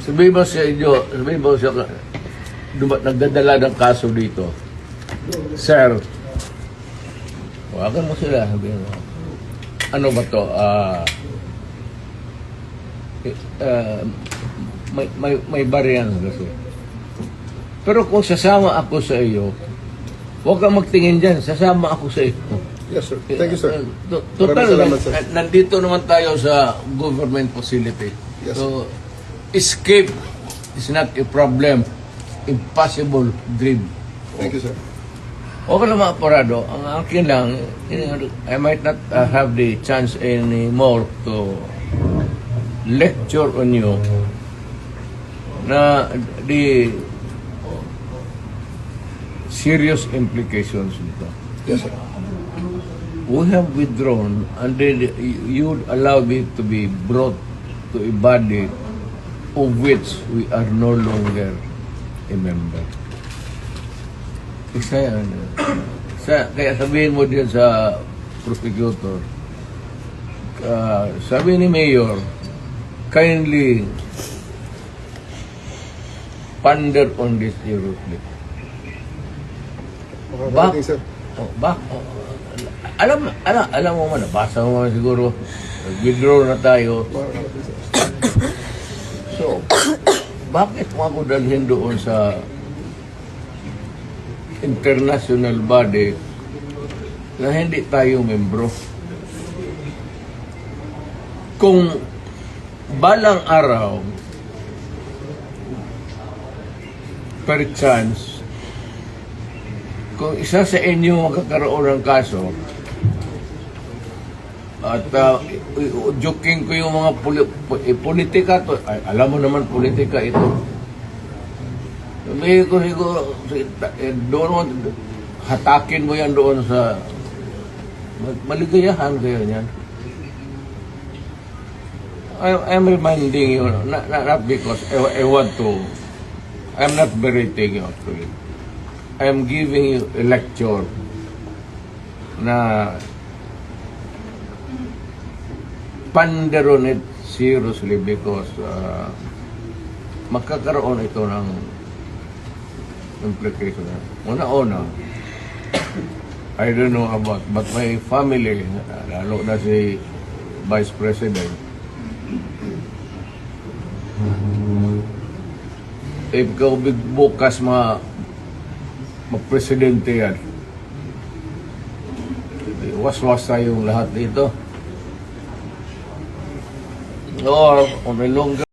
Sabihin mo sa inyo, sabihin mo sa nagdadala ng kaso dito. Sir, wagan mo sila, sabihin mo. Ano ba to? May variance kasi. Pero kung sasama ako sa iyo, huwag kang magtingin dyan, sasama ako sa iyo. Yes, sir. Thank you, sir. Total, Maraming salamat, sir. nandito naman tayo sa government facility. Yes, So, escape is not a problem. Impossible dream. Thank you, sir. Okay naman, Parado. Ang akin lang, I might not have the chance anymore to lecture on you na the serious implications nito. Yes, sir. We have withdrawn and then you allow me to be brought to a body of which we are no longer a member. Isa yan. Kaya sabihin mo din sa prosecutor, sabi ni Mayor, kindly ponder on this seriously. Makakarating, sir. Alam mo man, nabasa mo man siguro, withdraw na tayo. Makakarating, sir. So, bakit mo ako dalhin doon sa international body na hindi tayo membro? Kung balang araw, per chance, kung isa sa inyo magkakaroon ng kaso, at joking ko yung mga politika to, ay, alam mo naman politika ito. Sabi ko siguro, doon hatakin mo yan doon sa maligayahan kayo niyan. I'm reminding you, not because I want to, I'm not berating you actually. I'm giving you a lecture na ponder on it seriously because magkakaroon ito ng implication. Una-una, I don't know about, but my family, lalo na si Vice President, if ikaw bukas mag-presidente yan, was-was tayong lahat dito. Or on a longer